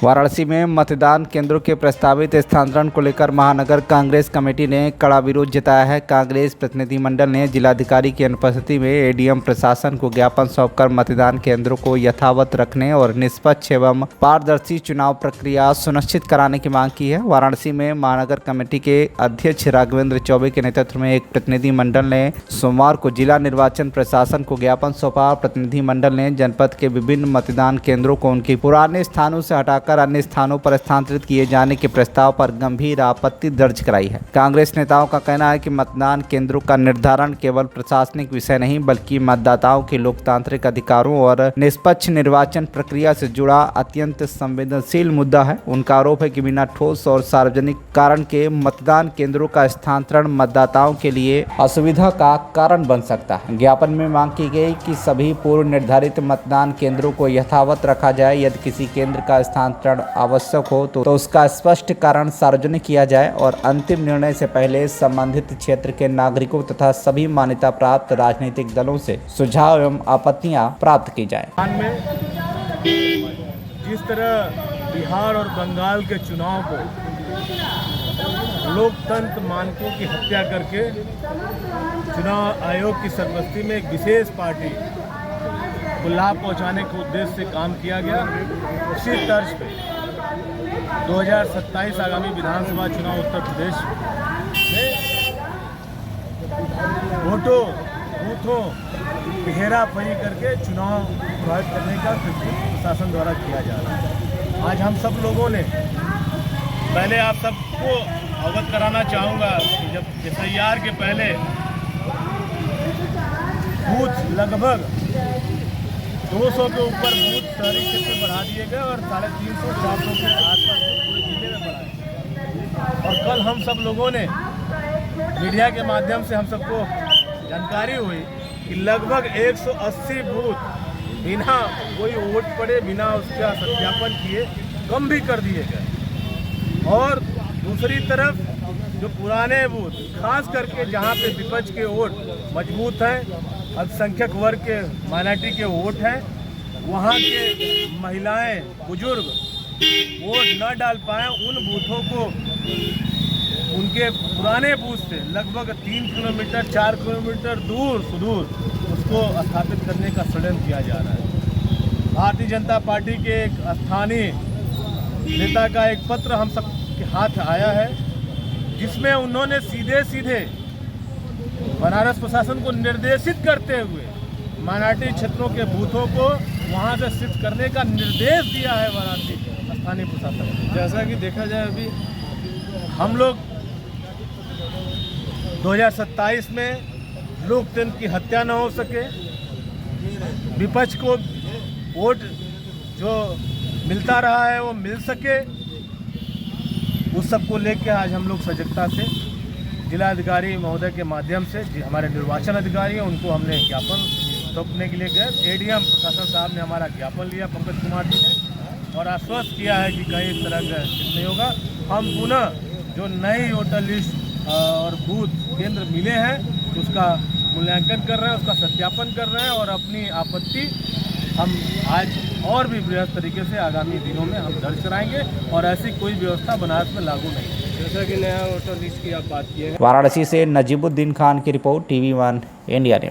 वाराणसी में मतदान केंद्रों के प्रस्तावित स्थानांतरण को लेकर महानगर कांग्रेस कमेटी ने कड़ा विरोध जताया है। कांग्रेस प्रतिनिधिमंडल ने जिलाधिकारी की अनुपस्थिति में एडीएम प्रशासन को ज्ञापन सौंपकर मतदान केंद्रों को यथावत रखने और निष्पक्ष एवं पारदर्शी चुनाव प्रक्रिया सुनिश्चित कराने की मांग की है। वाराणसी में महानगर कमेटी के अध्यक्ष राघवेंद्र चौबे के नेतृत्व में एक प्रतिनिधिमंडल ने सोमवार को जिला निर्वाचन प्रशासन को ज्ञापन सौंपा। प्रतिनिधिमंडल ने जनपद के विभिन्न मतदान केंद्रों को उनके पुराने स्थानों से हटाकर अन्य स्थानों पर स्थानांतरित किए जाने के प्रस्ताव पर गंभीर आपत्ति दर्ज कराई है। कांग्रेस नेताओं का कहना है कि मतदान केंद्रों का निर्धारण केवल प्रशासनिक विषय नहीं बल्कि मतदाताओं के लोकतांत्रिक अधिकारों और निष्पक्ष निर्वाचन प्रक्रिया से जुड़ा अत्यंत संवेदनशील मुद्दा है। उनका आरोप है कि बिना ठोस और सार्वजनिक कारण के मतदान केंद्रों का स्थानांतरण मतदाताओं के लिए असुविधा का कारण बन सकता है। ज्ञापन में मांग की गई कि सभी पूर्व निर्धारित मतदान केंद्रों को यथावत रखा जाए। यदि किसी केंद्र का स्थानांतरण आवश्यक हो तो उसका स्पष्ट कारण सार्वजनिक किया जाए और अंतिम निर्णय से पहले संबंधित क्षेत्र के नागरिकों तथा सभी मान्यता प्राप्त राजनीतिक दलों से सुझाव एवं आपत्तियां प्राप्त की जाए। जिस तरह बिहार और बंगाल के चुनाव को लोकतंत्र मानकों की हत्या करके चुनाव आयोग की सरपरस्ती में एक विशेष पार्टी को लाभ पहुंचाने के उद्देश्य से काम किया गया, उसी तर्ज पे 2027 आगामी विधानसभा चुनाव उत्तर प्रदेश में बूथों की हेराफेरी करके चुनाव प्रभावित करने का प्रशासन द्वारा किया जा रहा है। आज हम सब लोगों ने, पहले आप सबको अवगत कराना चाहूँगा कि जब एसआईआर के पहले बूथ लगभग 200 के ऊपर बूथ शहरी क्षेत्र में बढ़ा दिए गए और 350-400 के आसपास पूरे जिले में बढ़ाए। और कल हम सब लोगों ने मीडिया के माध्यम से हम सबको जानकारी हुई कि लगभग 180 बूथ बिना कोई वोट पड़े, बिना उसका सत्यापन किए कम भी कर दिए गए। और दूसरी तरफ जो पुराने बूथ, खास करके जहाँ पे विपक्ष के वोट मजबूत हैं, अल्पसंख्यक वर्ग के, माइनॉरिटी के वोट हैं, वहाँ के महिलाएं, बुजुर्ग वोट न डाल पाए, उन बूथों को उनके पुराने बूथ से लगभग 3 किलोमीटर 4 किलोमीटर दूर सुदूर उसको स्थापित करने का षड्यंत्र किया जा रहा है। भारतीय जनता पार्टी के एक स्थानीय नेता का एक पत्र हम सब के हाथ आया है, जिसमें उन्होंने सीधे बनारस प्रशासन को निर्देशित करते हुए माइनॉरिटी क्षेत्रों के बूथों को वहां से शिफ्ट करने का निर्देश दिया है वाराणसी स्थानीय प्रशासन को। जैसा कि देखा जाए, अभी हम लोग 2027 में लोकतंत्र की हत्या न हो सके, विपक्ष को वोट जो मिलता रहा है वो मिल सके, उस सब को लेकर आज हम लोग सजगता से जिलाधिकारी महोदय के माध्यम से हमारे निर्वाचन अधिकारी हैं उनको हमने ज्ञापन सौंपने के लिए गए। एडीएम प्रशासन साहब ने हमारा ज्ञापन लिया, पंकज कुमार जी ने, और आश्वस्त किया है कि कहीं इस तरह का नहीं होगा। हम पुनः जो नई वोटर लिस्ट और बूथ केंद्र मिले हैं उसका मूल्यांकन कर रहे हैं, उसका सत्यापन कर रहे हैं और अपनी आपत्ति हम आज और भी बृहद तरीके से आगामी दिनों में हम दर्ज कराएंगे और ऐसी कोई व्यवस्था बनारस में लागू नहीं है। जैसा कि नया वोटर लिस्ट की आप बात किए। वाराणसी से नजीबुद्दीन खान की रिपोर्ट, TV1 इंडिया न्यूज़।